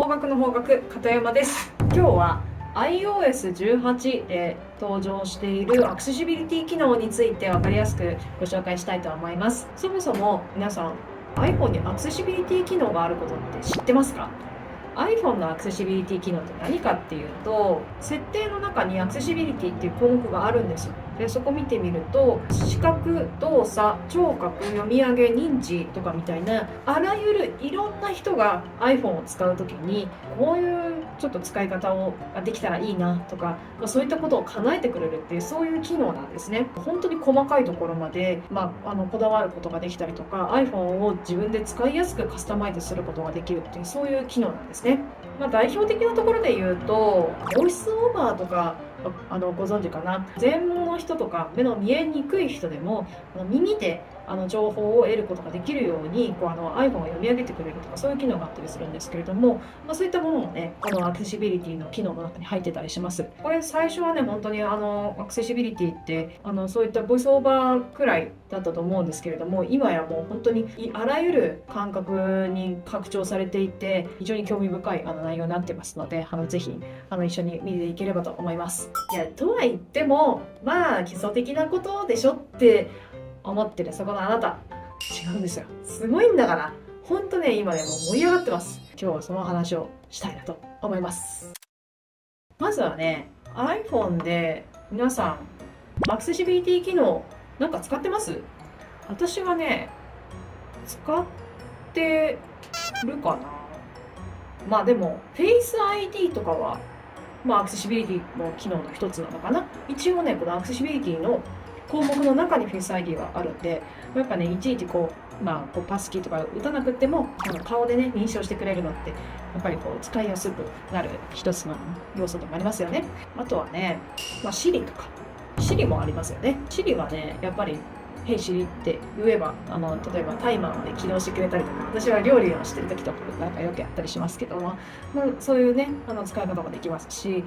法学の法学片山です。今日は iOS18 で登場しているアクセシビリティ機能について分かりやすくご紹介したいと思います。そもそも皆さん iPhone にアクセシビリティ機能があることって知ってますか？ iPhone のアクセシビリティ機能って何かっていうと、設定の中にアクセシビリティっていう項目があるんですよ。でそこ見てみると、視覚、動作、聴覚、読み上げ、認知とかみたいな、あらゆるいろんな人が iPhone を使うときにこういうちょっと使い方ができたらいいなとか、そういったことを叶えてくれるっていう、そういう機能なんですね。本当に細かいところまで、こだわることができたりとか、 iPhone を自分で使いやすくカスタマイズすることができるっていう、そういう機能なんですね。代表的なところで言うと、ボイスオーバーとかご存知かな。全盲の人とか目の見えにくい人でも耳で情報を得ることができるようにiPhone を読み上げてくれるとか、そういう機能があったりするんですけれども、そういったものもね、アクセシビリティの機能の中に入ってたりします。これ最初はね、本当にアクセシビリティってそういったボイスオーバーくらいだったと思うんですけれども、今やもう本当にあらゆる感覚に拡張されていて、非常に興味深い内容になってますので、ぜひ一緒に見ていければと思います。いや、とは言っても基礎的なことでしょって思ってるそこのあなた、違うんですよ。すごいんだから。ほんとね、今ね、もう盛り上がってます。今日はその話をしたいなと思います。まずはね、 iPhone で皆さんアクセシビリティ機能なんか使ってます？私はね、使ってるかな。でも Face ID とかはアクセシビリティの機能の一つなのかな。一応ね、このアクセシビリティの項目の中に Face ID があるんで、やっぱね、いちいちパスキーとか打たなくても顔でね、認証してくれるのって、やっぱり使いやすくなる一つの要素でもありますよね。あとはね、Siri とか。Siri もありますよね。Siri はね、やっぱりHey Siri って言えば例えばタイマーで起動してくれたりとか、私は料理をしてる時とかなんかよくやったりしますけども、そういうね使い方もできますし、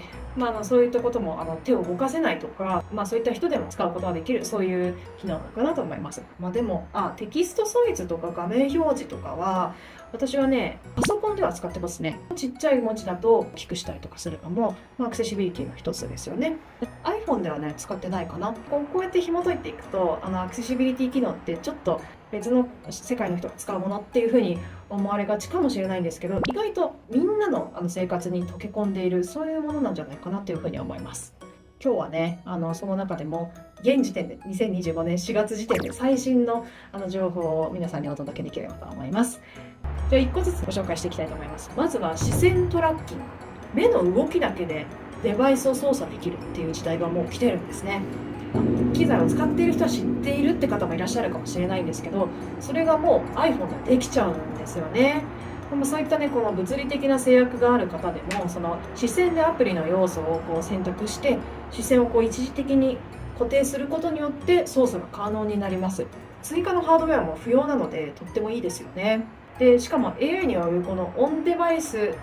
そういったことも手を動かせないとか、そういった人でも使うことができる、そういう機能なのかなと思います。でもテキストサイズとか画面表示とかは、私はね、パソコンでは使ってますね。ちっちゃい文字だと大きくしたりとかするのも、アクセシビリティの一つですよね。iPhone ではね、使ってないかな。こうやって紐解いていくと、アクセシビリティ機能ってちょっと別の世界の人が使うものっていう風に思われがちかもしれないんですけど、意外とみんなの生活に溶け込んでいる、そういうものなんじゃないかなという風に思います。今日はね、その中でも現時点で2025年4月時点で最新の情報を皆さんにお届けできればと思います。じゃあ1個ずつご紹介していきたいと思います。まずは視線トラッキング。目の動きだけでデバイスを操作できるっていう時代がもう来てるんですね。機材を使っている人は知っているって方もいらっしゃるかもしれないんですけど、それがもう iPhone でできちゃうんですよね。でもそういったね、この物理的な制約がある方でも、その視線でアプリの要素を選択して、視線を一時的に固定することによって操作が可能になります。追加のハードウェアも不要なので、とってもいいですよね。でしかも AI によるこのオンデバイス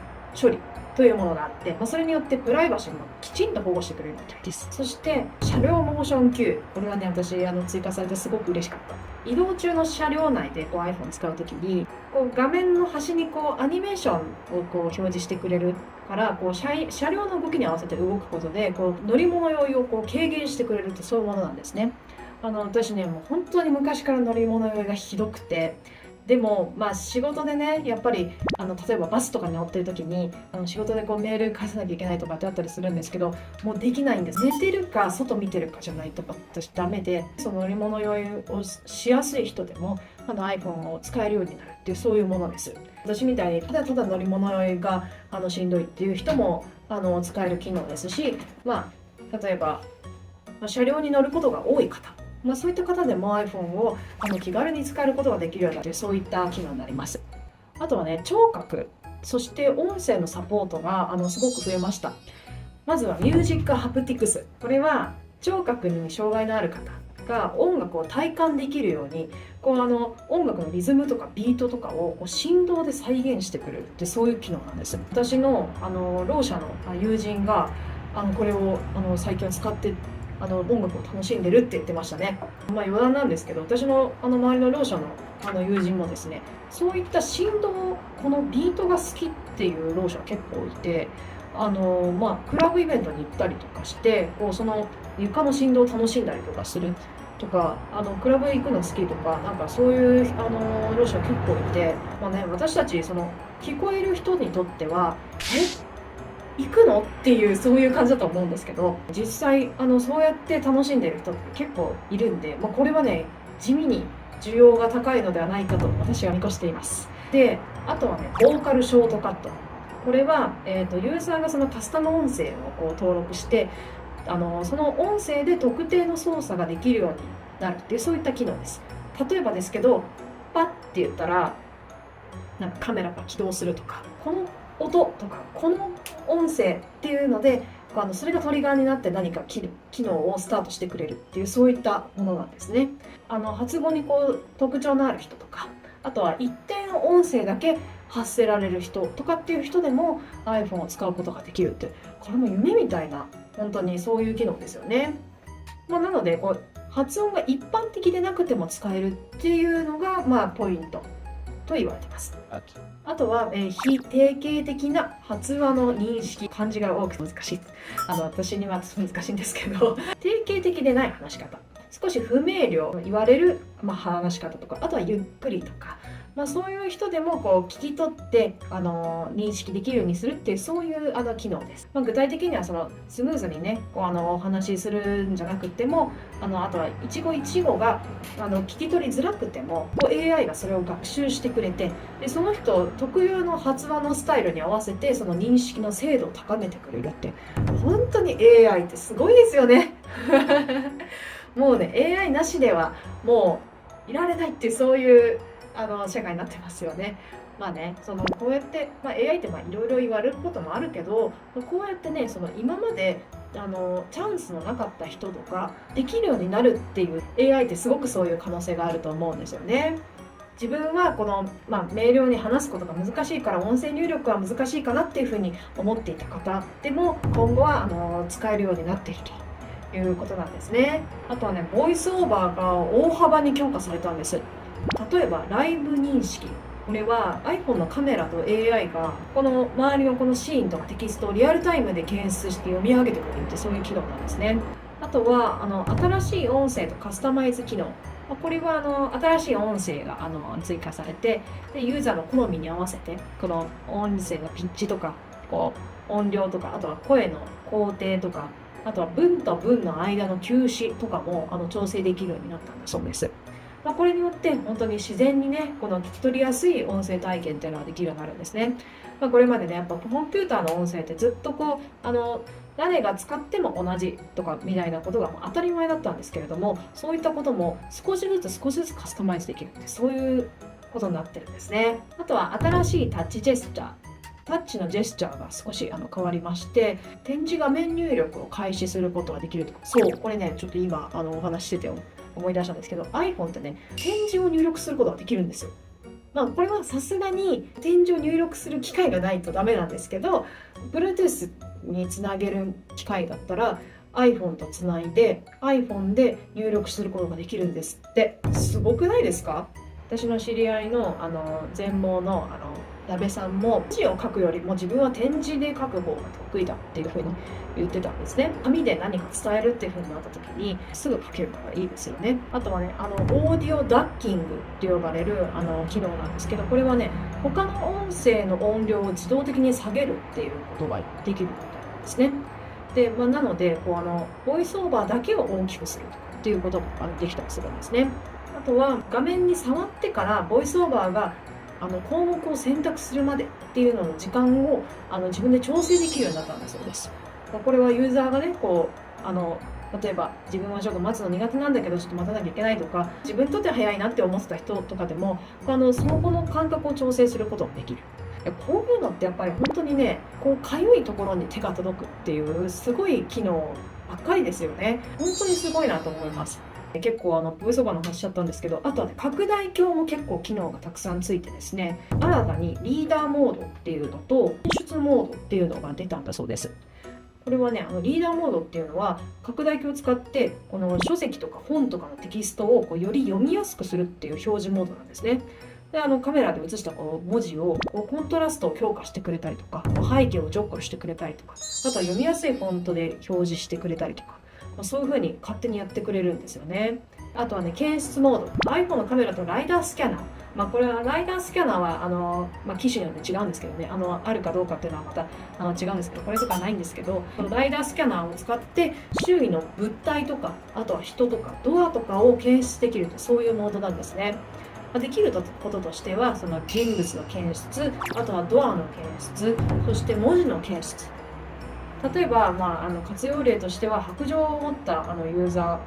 処理というものがあって、それによってプライバシーもきちんと保護してくれるみたいです。そして車両モーション Q、 これはね、私追加されてすごく嬉しかった。移動中の車両内でiPhone 使うときに画面の端にアニメーションを表示してくれるから、車両の動きに合わせて動くことで乗り物酔いを軽減してくれるって、そういうものなんですね。私ね、もう本当に昔から乗り物酔いがひどくて、でも仕事でね、やっぱり例えばバスとかに乗ってる時に仕事でメール返さなきゃいけないとかってあったりするんですけど、もうできないんです。寝てるか外見てるかじゃないと私ダメで、その乗り物酔いをしやすい人でもiPhone を使えるようになるっていう、そういうものです。私みたいにただただ乗り物酔いがしんどいっていう人も使える機能ですし、例えば車両に乗ることが多い方、そういった方でも iPhone を気軽に使えることができるようになる、そういった機能になります。あとはね、聴覚、そして音声のサポートがすごく増えました。まずはミュージックハプティクス。これは聴覚に障害のある方が音楽を体感できるように音楽のリズムとかビートとかを振動で再現してくれるって、そういう機能なんです。私のろう者の友人がこれを最近は使って音楽を楽しんでるって言ってましたね。余談なんですけど、私の周りのろう者の友人もですね、そういった振動、このビートが好きっていうろう者は結構いて、クラブイベントに行ったりとかして、その床の振動を楽しんだりとかするとか、クラブ行くの好きとか、なんかそういうろう者結構いて、私たちその聞こえる人にとっては、行くのっていうそういう感じだと思うんですけど、実際そうやって楽しんでる人って結構いるんで、これはね、地味に需要が高いのではないかと私は見越しています。で、あとはね、ボーカルショートカット。これは、ユーザーがそのカスタム音声を登録して、その音声で特定の操作ができるようになるっていう、そういった機能です。例えばですけど、パッって言ったらなんかカメラが起動するとか、この音とかこの音声っていうのでそれがトリガーになって何か機能をスタートしてくれるっていう、そういったものなんですね。発語に特徴のある人とか、あとは一定の音声だけ発せられる人とかっていう人でも iPhone を使うことができるって、これも夢みたいな、本当にそういう機能ですよね。なので発音が一般的でなくても使えるっていうのがポイントと言われています。あとは、非定型的な発話の認識、漢字が多くて難しい。私には難しいんですけど、定型的でない話し方、少し不明瞭言われる、話し方とか、あとはゆっくりとか、そういう人でも聞き取って認識できるようにするっていう、そういう機能です。具体的にはスムーズにねお話しするんじゃなくても、あとは一語一語が聞き取りづらくてもAI がそれを学習してくれて、でその人特有の発話のスタイルに合わせてその認識の精度を高めてくれるって、本当に AI ってすごいですよね。もうね、 AI なしではもういられないっていう、そういう社会になってますよね。こうやって、AI っていろいろ言われることもあるけど、こうやってね、今までチャンスのなかった人とかできるようになるっていう、 AI ってすごくそういう可能性があると思うんですよね。自分は明瞭に話すことが難しいから音声入力は難しいかなっていうふうに思っていた方でも、今後は使えるようになっているということなんですね。あとはね、ボイスオーバーが大幅に強化されたんです。例えばライブ認識、これは iPhone のカメラと AI がこの周りのこのシーンとかテキストをリアルタイムで検出して読み上げてくれるって、そういう機能なんですね。あとは新しい音声とカスタマイズ機能、これは新しい音声が追加されて、でユーザーの好みに合わせてこの音声のピッチとか音量とか、あとは声の高低とか、あとは文と文の間の休止とかも調整できるようになったんだそうです。これによって本当に自然にね、この聞き取りやすい音声体験っていうのができるようになるんですね。これまでね、やっぱコンピューターの音声ってずっと誰が使っても同じとかみたいなことが当たり前だったんですけれども、そういったことも少しずつカスタマイズできるって、そういうことになってるんですね。あとは新しいタッチジェスチャー、タッチのジェスチャーが少し変わりまして、点字画面入力を開始することができると。そう、これね、ちょっと今お話ししてて思い出したんですけど、 iPhone ってね、点字を入力することができるんですよ。これはさすがに点字を入力する機械がないとダメなんですけど、 Bluetooth につなげる機械だったら iPhone とつないで iPhone で入力することができるんですって。すごくないですか？私の知り合いの全盲の矢部さんも、字を書くよりも自分は点字で書く方が得意だっていうふうに言ってたんですね。紙で何か伝えるっていうふうになった時にすぐ書けるのがいいですよね。あとはね、オーディオダッキングって呼ばれる機能なんですけど、これはね、他の音声の音量を自動的に下げるっていうことができるみたいなんですね。で、なのでボイスオーバーだけを大きくするとかっていうこともできたりするんですね。あとは画面に触ってからボイスオーバーが項目を選択するまでっていうのの時間を自分で調整できるようになったんだそうです。これはユーザーがね、例えば自分はちょっと待つの苦手なんだけどちょっと待たなきゃいけないとか、自分にとっては早いなって思ってた人とかでもその後の感覚を調整することができる。こういうのってやっぱり本当にね、かゆいところに手が届くっていうすごい機能ばっかりですよね。本当にすごいなと思います。結構ボイスオーバーの話しちゃったんですけど、あとはね、拡大鏡も結構機能がたくさんついてですね、新たにリーダーモードっていうのと演出モードっていうのが出たんだそうです。これはね、リーダーモードっていうのは拡大鏡を使ってこの書籍とか本とかのテキストをこうより読みやすくするっていう表示モードなんですね。でカメラで映したこう文字をこうコントラストを強化してくれたりとか、背景を除去してくれたりとか、あとは読みやすいフォントで表示してくれたりとか、そういう風に勝手にやってくれるんですよね。あとはね、検出モード。iPhone のカメラとライダースキャナー。これはライダースキャナーは機種によって違うんですけどね、あるかどうかっていうのはまた違うんですけど、これとかないんですけど、このライダースキャナーを使って周囲の物体とか、あとは人とかドアとかを検出できると、そういうモードなんですね。できることとしては、その人物の検出、あとはドアの検出、そして文字の検出。例えば、活用例としては、白杖を持ったユーザ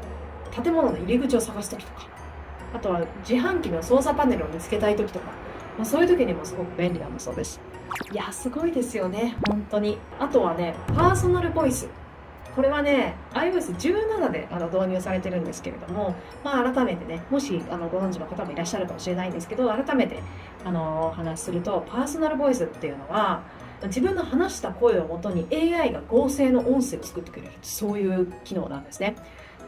ー、建物の入り口を探すときとか、あとは自販機の操作パネルを見つけたいときとか、そういうときにもすごく便利なんだそうです。いや、すごいですよね、本当に。あとはね、パーソナルボイス。これはね、iOS17 で導入されてるんですけれども、改めてね、もしご存知の方もいらっしゃるかもしれないんですけど、改めてお話しすると、パーソナルボイスっていうのは、自分の話した声をもとに AI が合成の音声を作ってくれる、そういう機能なんですね。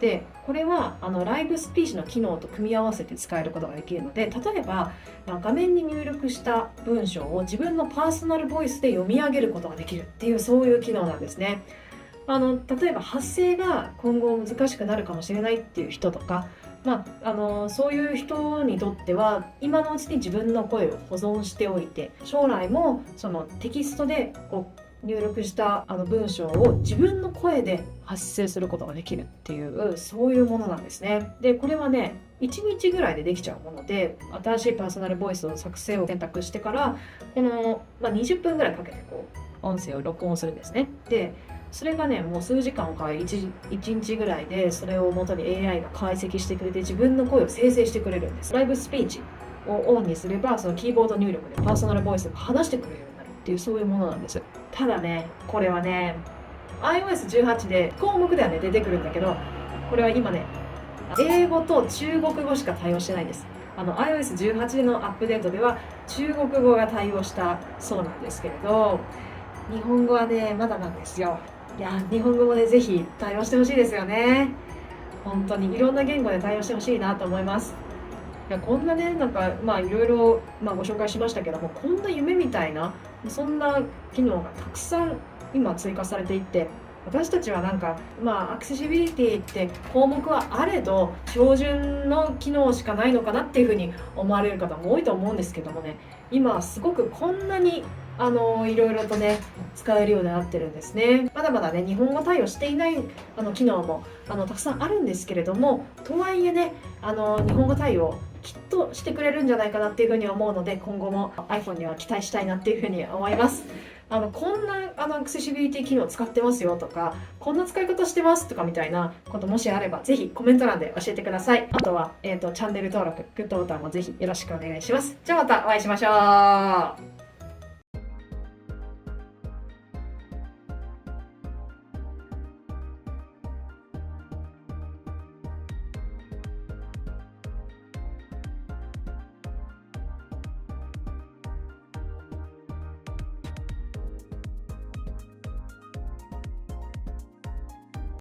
で、これはライブスピーチの機能と組み合わせて使えることができるので、例えば画面に入力した文章を自分のパーソナルボイスで読み上げることができるっていう、そういう機能なんですね。例えば発声が今後難しくなるかもしれないっていう人とか、そういう人にとっては今のうちに自分の声を保存しておいて、将来もそのテキストでこう入力した文章を自分の声で発声することができるっていう、そういうものなんですね。でこれはね、1日ぐらいでできちゃうもので、新しいパーソナルボイスを作成を選択してからこの、20分ぐらいかけてこう音声を録音するんですね。でそれがね、もう数時間か 1日ぐらいでそれを元に AI が解析してくれて自分の声を生成してくれるんです。ライブスピーチをオンにすれば、そのキーボード入力でパーソナルボイスが話してくれるようになるっていう、そういうものなんです。ただね、これはね、iOS18 で項目ではね出てくるんだけど、これは今ね、英語と中国語しか対応してないんです。iOS18 のアップデートでは中国語が対応したそうなんですけれど、日本語はね、まだなんですよ。いや、日本語もね、ぜひ対応してほしいですよね。本当にいろんな言語で対応してほしいなと思います。いや、こんなね、なんか、いろいろ、ご紹介しましたけども、こんな夢みたいな、そんな機能がたくさん今追加されていって、私たちはなんか、アクセシビリティって項目はあれど、標準の機能しかないのかなっていうふうに思われる方も多いと思うんですけどもね、今はすごくこんなにいろいろとね使えるようになってるんですね。まだまだね日本語対応していない機能もたくさんあるんですけれども、とはいえね日本語対応きっとしてくれるんじゃないかなっていうふうに思うので、今後も iPhone には期待したいなっていうふうに思います。こんなアクセシビリティ機能使ってますよとか、こんな使い方してますとかみたいなこともしあれば、ぜひコメント欄で教えてください。あとは、チャンネル登録、グッドボタンもぜひよろしくお願いします。じゃあまたお会いしましょう。